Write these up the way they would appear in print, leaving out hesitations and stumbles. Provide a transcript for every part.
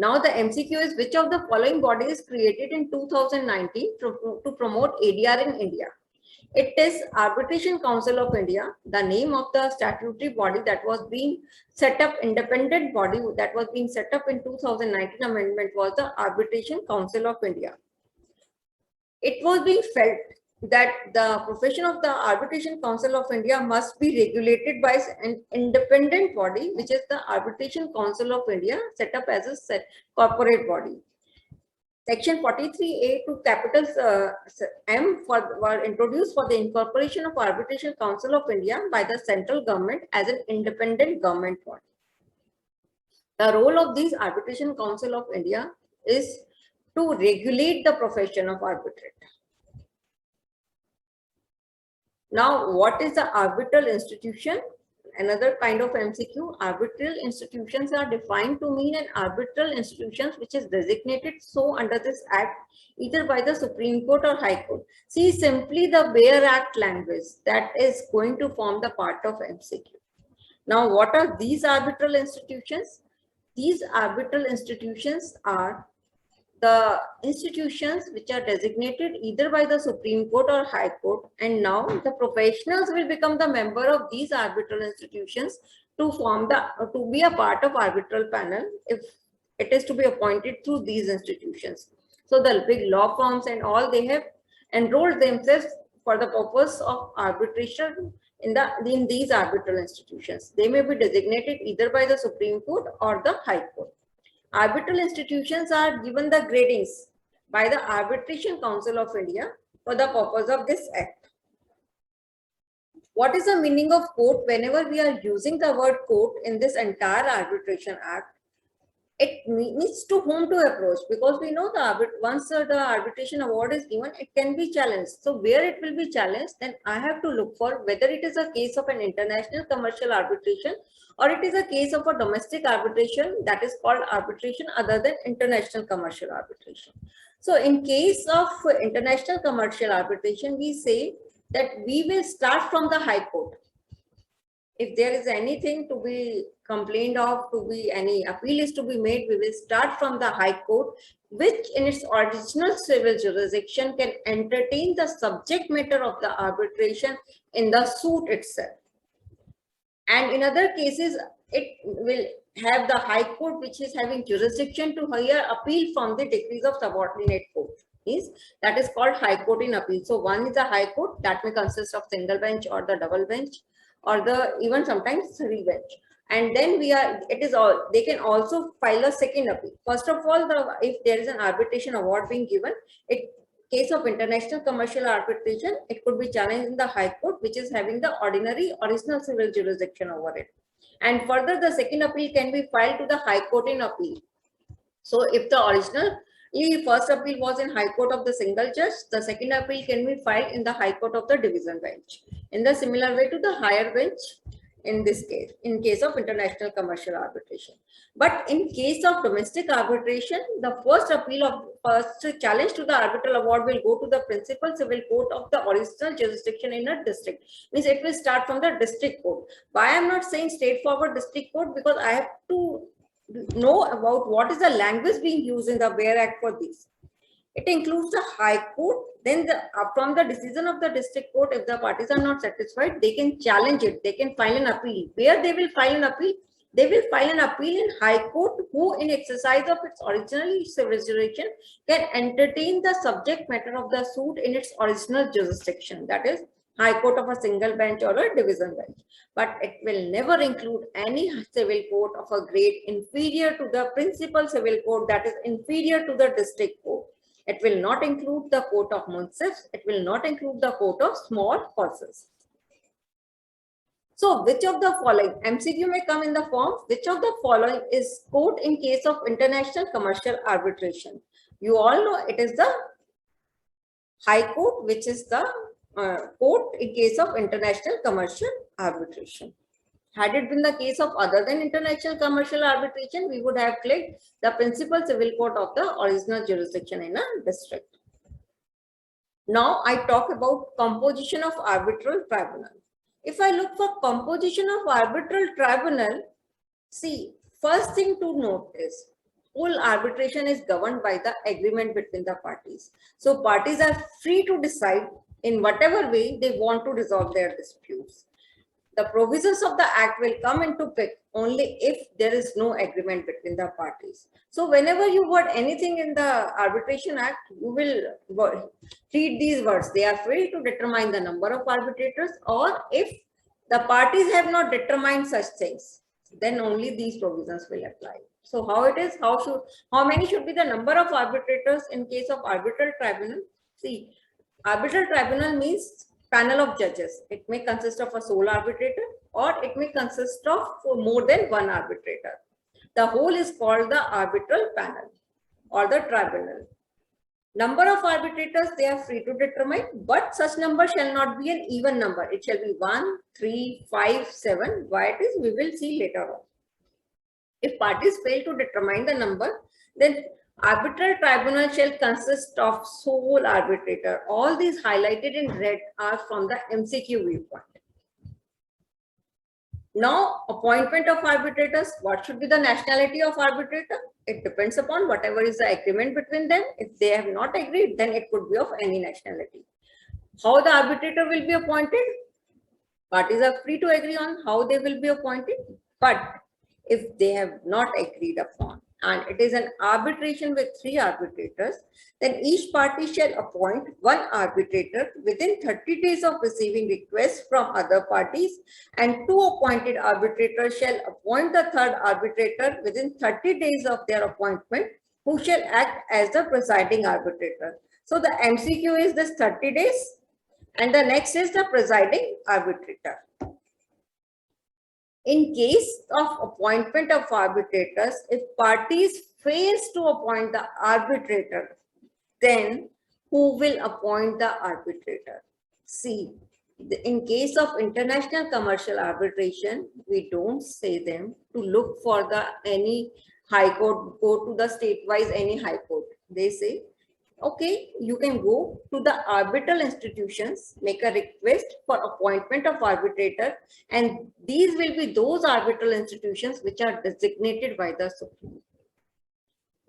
Now the MCQ is, which of the following body is created in 2019 to promote ADR in India? It is Arbitration Council of India, the name of the statutory body that was being set up, independent body that was being set up in 2019 amendment was the Arbitration Council of India. It was being felt that the profession of the Arbitration Council of India must be regulated by an independent body, which is the Arbitration Council of India, set up as a corporate body. Section 43A to capital M were introduced for the incorporation of Arbitration Council of India by the central government as an independent government body. The role of these Arbitration Council of India is to regulate the profession of arbitrator. Now, what is the arbitral institution? Another kind of MCQ. Arbitral institutions are defined to mean an arbitral institutions which is designated so under this act either by the Supreme Court or High Court. See simply the Bare Act language that is going to form the part of MCQ. Now, what are these arbitral institutions? These arbitral institutions are the institutions which are designated either by the Supreme Court or High Court, and now the professionals will become the member of these arbitral institutions to be a part of arbitral panel if it is to be appointed through these institutions. So the big law firms and all, they have enrolled themselves for the purpose of arbitration in these arbitral institutions. They may be designated either by the Supreme Court or the High Court. Arbitral institutions are given the gradings by the Arbitration Council of India for the purpose of this act. What is the meaning of court? Whenever we are using the word court in this entire arbitration act, it means to whom to approach, because we know once the arbitration award is given, it can be challenged. So where it will be challenged, then I have to look for whether it is a case of an international commercial arbitration or it is a case of a domestic arbitration, that is called arbitration other than international commercial arbitration. So in case of international commercial arbitration, we say that we will start from the High Court. If there is anything to be complained of, any appeal is to be made, we will start from the High Court, which in its original civil jurisdiction can entertain the subject matter of the arbitration in the suit itself. And in other cases, it will have the High Court, which is having jurisdiction to hear appeal from the decrees of subordinate court. That is called High Court in appeal. So one is a High Court that may consist of single bench or the double bench, or even sometimes three bench. And then they can also file a second appeal. First of all, if there is an arbitration award being given, case of international commercial arbitration, it could be challenged in the High Court, which is having the ordinary original civil jurisdiction over it. And further, the second appeal can be filed to the High Court in appeal. So if the first appeal was in High Court of the single judge, the second appeal can be filed in the High Court of the division bench. In the similar way to the higher bench in this case, in case of international commercial arbitration. But in case of domestic arbitration, the first challenge to the arbitral award will go to the principal civil court of the original jurisdiction in a district. Means it will start from the district court. Why I am not saying straightforward district court? Because I have to know about what is the language being used in the Bare Act for this. It includes the High Court. Then from the decision of the district court, if the parties are not satisfied, they can challenge it. They can file an appeal. Where they will file an appeal? They will file an appeal in High Court, who in exercise of its original civil jurisdiction can entertain the subject matter of the suit in its original jurisdiction. That is High Court of a single bench or a division bench. But it will never include any civil court of a grade inferior to the principal civil court, that is inferior to the district court. It will not include the court of munsifs. It will not include the court of small causes. So which of the following, MCQ may come in the form, which of the following is court in case of international commercial arbitration? You all know it is the High Court, which is the court in case of international commercial arbitration. Had it been the case of other than international commercial arbitration, we would have clicked the principal civil court of the original jurisdiction in a district. Now I talk about composition of arbitral tribunal. If I look for composition of arbitral tribunal, see, first thing to note is whole arbitration is governed by the agreement between the parties. So parties are free to decide in whatever way they want to resolve their disputes. The provisions of the act will come into effect only if there is no agreement between the parties. So whenever you word anything in the arbitration act, you will read these words. They are free to determine the number of arbitrators, or if the parties have not determined such things, then only these provisions will apply. So how it is, how many should be the number of arbitrators in case of arbitral tribunal? See, arbitral tribunal means panel of judges. It may consist of a sole arbitrator, or it may consist of more than one arbitrator. The whole is called the arbitral panel or the tribunal. Number of arbitrators they are free to determine, but such number shall not be an even number. It shall be 1, 3, 5, 7. Why it is, we will see later on. If parties fail to determine the number, then arbitral tribunal shall consist of sole arbitrator. All these highlighted in red are from the MCQ viewpoint. Now, appointment of arbitrators. What should be the nationality of arbitrator? It depends upon whatever is the agreement between them. If they have not agreed, then it could be of any nationality. How the arbitrator will be appointed? Parties are free to agree on how they will be appointed, but if they have not agreed upon, and it is an arbitration with 3 arbitrators, then each party shall appoint 1 arbitrator within 30 days of receiving requests from other parties, and 2 appointed arbitrators shall appoint the 3rd arbitrator within 30 days of their appointment, who shall act as the presiding arbitrator. So the MCQ is this 30 days, and the next is the presiding arbitrator. In case of appointment of arbitrators, if parties fails to appoint the arbitrator, then who will appoint the arbitrator? See, in case of international commercial arbitration, we don't say them to look for any high court, go to the state-wise any high court. They say, okay, you can go to the arbitral institutions, make a request for appointment of arbitrator, and these will be those arbitral institutions which are designated by the Supreme.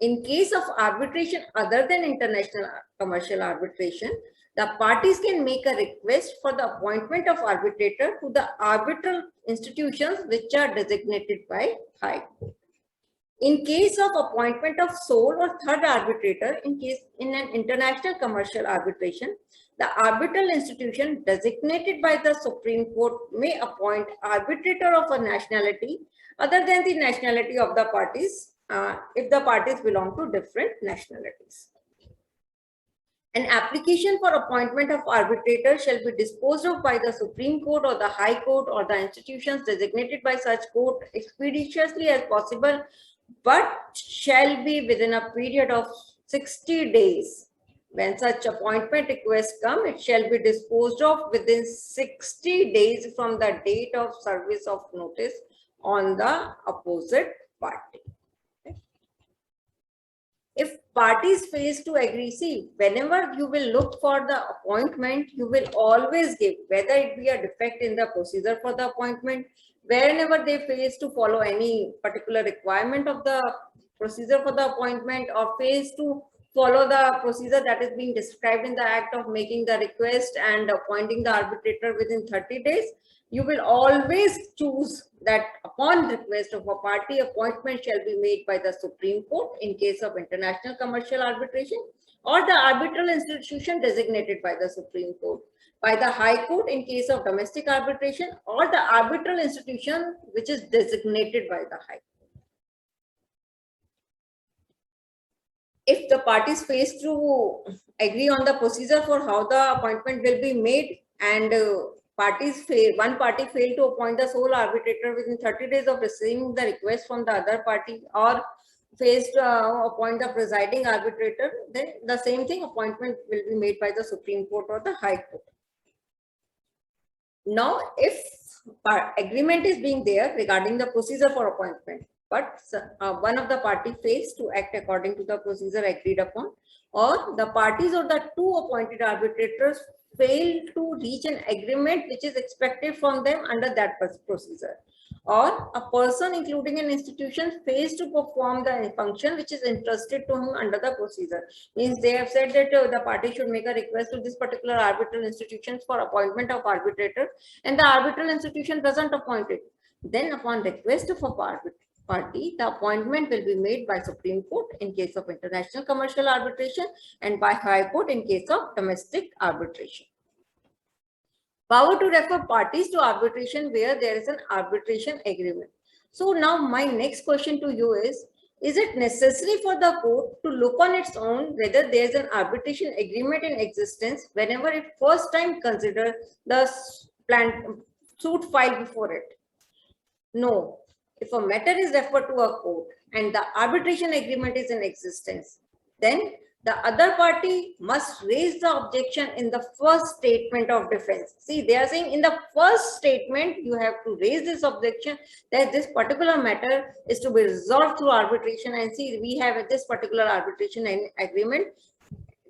In case of arbitration other than international commercial arbitration, the parties can make a request for the appointment of arbitrator to the arbitral institutions which are designated by High Court. In case of appointment of sole or 3rd arbitrator, in an international commercial arbitration, the arbitral institution designated by the Supreme Court may appoint arbitrator of a nationality other than the nationality of the parties, if the parties belong to different nationalities. An application for appointment of arbitrator shall be disposed of by the Supreme Court or the High Court or the institutions designated by such court expeditiously as possible, but shall be within a period of 60 days. When such appointment requests come, it shall be disposed of within 60 days from the date of service of notice on the opposite party. If parties fail to agree, see, whenever you will look for the appointment, you will always give, whether it be a defect in the procedure for the appointment, whenever they fail to follow any particular requirement of the procedure for the appointment, or fails to follow the procedure that is being described in the act of making the request and appointing the arbitrator within 30 days, you will always choose that upon request of a party, appointment shall be made by the Supreme Court in case of international commercial arbitration, or the arbitral institution designated by the Supreme Court, by the High Court in case of domestic arbitration, or the arbitral institution which is designated by the High Court. If the parties fail to agree on the procedure for how the appointment will be made, and one party failed to appoint the sole arbitrator within 30 days of receiving the request from the other party, or fails to appoint the presiding arbitrator, then the same thing, appointment will be made by the Supreme Court or the High Court. Now, if agreement is being there regarding the procedure for appointment, but one of the party fails to act according to the procedure agreed upon, or the parties or the 2 appointed arbitrators fail to reach an agreement which is expected from them under that procedure, or a person including an institution fails to perform the function which is entrusted to him under the procedure. Means they have said that the party should make a request to this particular arbitral institution for appointment of arbitrator, and the arbitral institution doesn't appoint it. Then upon request of a party, the appointment will be made by Supreme Court in case of international commercial arbitration and by High Court in case of domestic arbitration. Power to refer parties to arbitration where there is an arbitration agreement. So now my next question to you is it necessary for the court to look on its own whether there is an arbitration agreement in existence whenever it first time consider the suit filed before it? No. If a matter is referred to a court and the arbitration agreement is in existence, then the other party must raise the objection in the first statement of defense. See, they are saying in the first statement, you have to raise this objection that this particular matter is to be resolved through arbitration, and see, we have this particular arbitration agreement.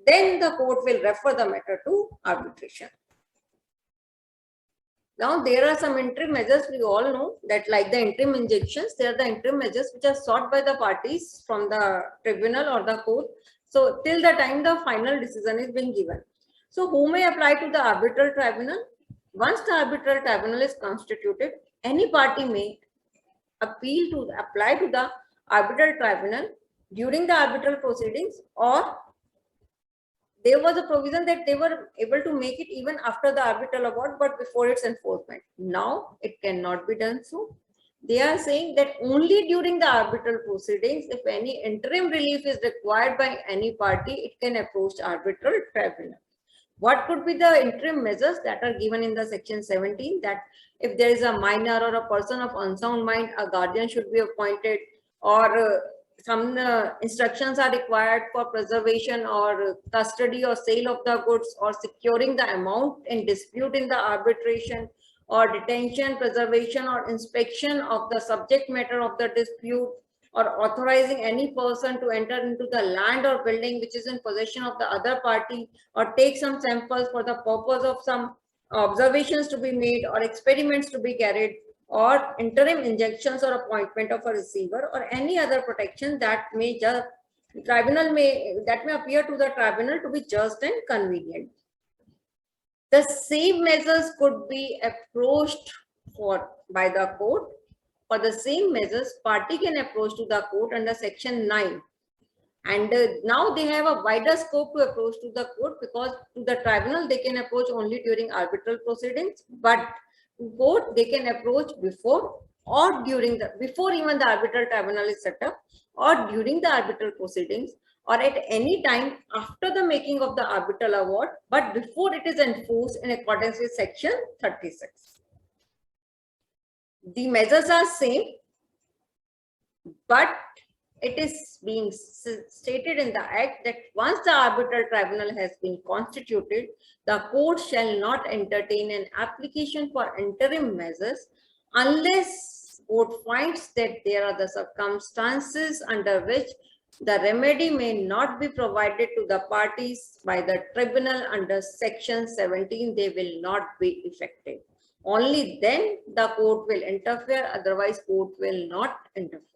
Then the court will refer the matter to arbitration. Now, there are some interim measures. We all know that, like the interim injunctions, they are the interim measures which are sought by the parties from the tribunal or the court. So, till the time the final decision is being given. So, who may apply to the arbitral tribunal? Once the arbitral tribunal is constituted, any party may apply to the arbitral tribunal during the arbitral proceedings, or there was a provision that they were able to make it even after the arbitral award, but before its enforcement. Now it cannot be done so. They are saying that only during the arbitral proceedings, if any interim relief is required by any party, it can approach arbitral tribunal. What could be the interim measures that are given in the section 17? That if there is a minor or a person of unsound mind, a guardian should be appointed, or some instructions are required for preservation or custody or sale of the goods, or securing the amount in dispute in the arbitration, or detention, preservation, or inspection of the subject matter of the dispute, or authorizing any person to enter into the land or building which is in possession of the other party, or take some samples for the purpose of some observations to be made or experiments to be carried, or interim injunctions or appointment of a receiver, or any other protection that may appear to the tribunal to be just and convenient. The same measures could be approached by the court. For the same measures, party can approach to the court under section 9. And now they have a wider scope to approach to the court, because to the tribunal they can approach only during arbitral proceedings, but court they can approach before or during before even the arbitral tribunal is set up, or during the arbitral proceedings, or at any time after the making of the arbitral award, but before it is enforced in accordance with section 36. The measures are same, but it is being stated in the act that once the arbitral tribunal has been constituted, the court shall not entertain an application for interim measures unless court finds that there are the circumstances under which the remedy may not be provided to the parties by the tribunal under section 17, they will not be effective. Only then the court will interfere, otherwise court will not interfere.